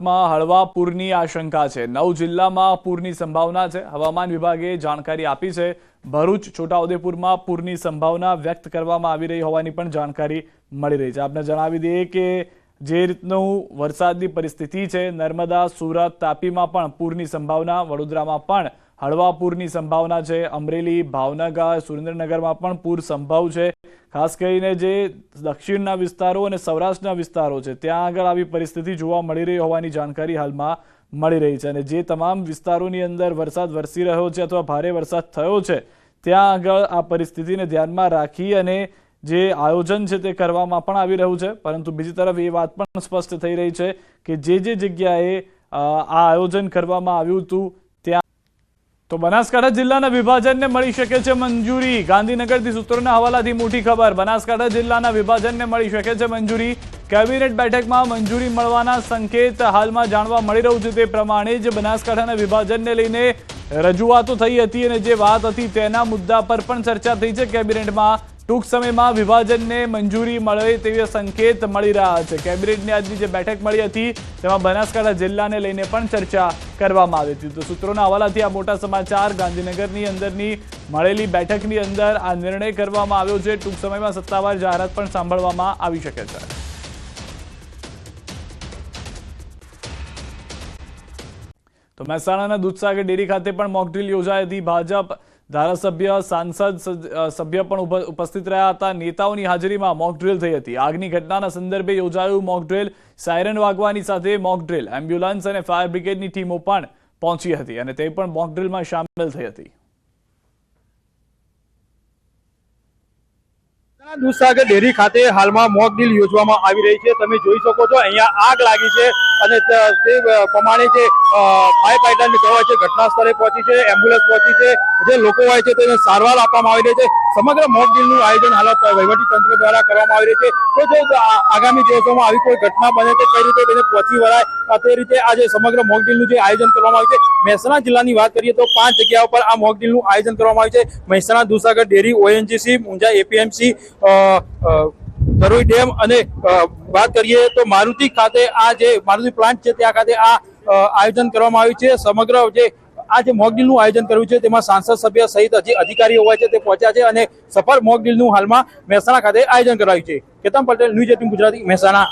માં હળવા પૂરની આશંકા છે। 9 જિલ્લામાં પૂરની સંભાવના છે। હવામાન વિભાગે જાણકારી આપી છે। ભરૂચ, છોટાઉદેપુરમાં પૂરની સંભાવના વ્યક્ત કરવામાં આવી રહી હોવાની પણ જાણકારી મળી રહી છે। આપને જણાવી દઈએ કે જે રીતનું વરસાદની પરિસ્થિતિ છે, નર્મદા, સુરત, તાપીમાં પણ પૂરની સંભાવના, વડોદરામાં પણ હળવા પૂરની સંભાવના છે। અમરેલી, ભાવનગર, સુરેન્દ્રનગરમાં પણ પૂર સંભવ છે। ખાસ કરીને જે દક્ષિણના વિસ્તારો અને સૌરાષ્ટ્રના વિસ્તારો છે ત્યાં આગળ આવી પરિસ્થિતિ જોવા મળી રહી હોવાની જાણકારી હાલમાં મળી રહી છે। અને જે તમામ વિસ્તારોની અંદર વરસાદ વરસી રહ્યો છે અથવા ભારે વરસાદ થયો છે ત્યાં આગળ આ પરિસ્થિતિને ધ્યાનમાં રાખી અને જે આયોજન છે તે કરવામાં પણ આવી રહ્યું છે। પરંતુ બીજી તરફ એ વાત પણ સ્પષ્ટ થઈ રહી છે કે જે જગ્યાએ આ આયોજન કરવામાં આવ્યું હતું ત્યાં તો બનાસકાંઠા જિલ્લાના વિભાજનને મળી શકે છે મંજૂરી। ગાંધીનગરથી સૂત્રોના હવાલાથી મોટી ખબર। બનાસકાંઠા જિલ્લાના વિભાજનને મળી શકે છે મંજૂરી। કેબિનેટ બેઠકમાં મંજૂરી મળવાના સંકેત હાલમાં જાણવા મળી રહ્યું છે। તે પ્રમાણે જ બનાસકાંઠાના વિભાજનને લઈને રજૂઆતો થઈ હતી અને જે વાત હતી તેના મુદ્દા પર પણ ચર્ચા થઈ છે કેબિનેટમાં। ટૂંક સમયમાં વિભાજનને મંજૂરી મળે તેવા સંકેત મળી રહ્યા છે। કેબિનેટની આજની જે બેઠક મળી હતી તેમાં બનાસકાંઠા જિલ્લાને લઈને પણ ચર્ચા કરવામાં આવી હતી। તો સૂત્રોના હવાલાથી આ મોટા સમાચાર। ગાંધીનગરની અંદરની મળેલી બેઠકની અંદર આ નિર્ણય કરવામાં આવ્યો છે। ટૂંક સમયમાં સત્તાવાર જાહેરાત પણ સાંભળવામાં આવી શકે છે। તો મહેસાણાના દૂધસાગર ડેરી ખાતે પણ મોકડ્રીલ યોજાઈ હતી। ભાજપ ધારાસભ્ય, સાંસદ સભ્ય પણ ઉપસ્થિત રહ્યા હતા। નેતાઓની હાજરીમાં મોકડ્રીલ થઈ હતી। આગની ઘટનાના સંદર્ભે યોજાયું મોકડ્રીલ। સાયરન વાગવાની સાથે મોકડ્રીલ, એમ્બ્યુલન્સ અને ફાયર બ્રિગેડની ટીમો પણ પહોંચી હતી અને તે પણ મોકડ્રીલમાં સામેલ થઈ હતી। દૂધસાગર ડેરી ખાતે હાલમાં મોક ડ્રીલ યોજવામાં આવી રહી છે। તમે જોઈ શકો છો અહીંયા આગ લાગી છે અને તે પ્રમાણે જે ફાયર ફાઈટરની ટીમ છે ઘટના સ્થળે પહોંચી છે, એમ્બ્યુલન્સ પહોંચી છે, જે લોકો હોય છે તેને સારવાર આપવામાં આવી રહી છે। સમગ્ર મોક ડ્રીલનું આયોજન હાલ વહીવટી તંત્ર દ્વારા કરવામાં આવી રહ્યું છે। તો જો આગામી દિવસોમાં આવી કોઈ ઘટના બને તો કઈ રીતે તેને પહોંચી વળાય તે રીતે આજે સમગ્ર મોક ડ્રીલનું જે આયોજન કરવામાં આવ્યું છે। મહેસાણા જિલ્લાની વાત કરીએ તો 5 જગ્યાઓ પર આ મોક ડ્રીલનું આયોજન કરવામાં આવ્યું છે। Mehsana, Dudhsagar dairy, ONGC, Unjha APMC, Dharoi dam અને વાત કરીએ તો મારુતિ ખાતે આ જે મારુતિ પ્લાન્ટ છે ત્યાં ખાતે આ આયોજન કરવામાં આવ્યું છે। સમગ્ર જે આ જે મોક ડ્રીલનું આયોજન કર્યું છે તેમાં સાંસદ સભ્ય સહિત જે અધિકારીઓ હોય છે તે પહોંચ્યા છે અને સફળ મોક ડ્રીલનું હાલમાં મહેસાણા ખાતે આયોજન કરાયું છે। કેતન પટેલ, ન્યૂઝ 18 ગુજરાતી, મહેસાણા।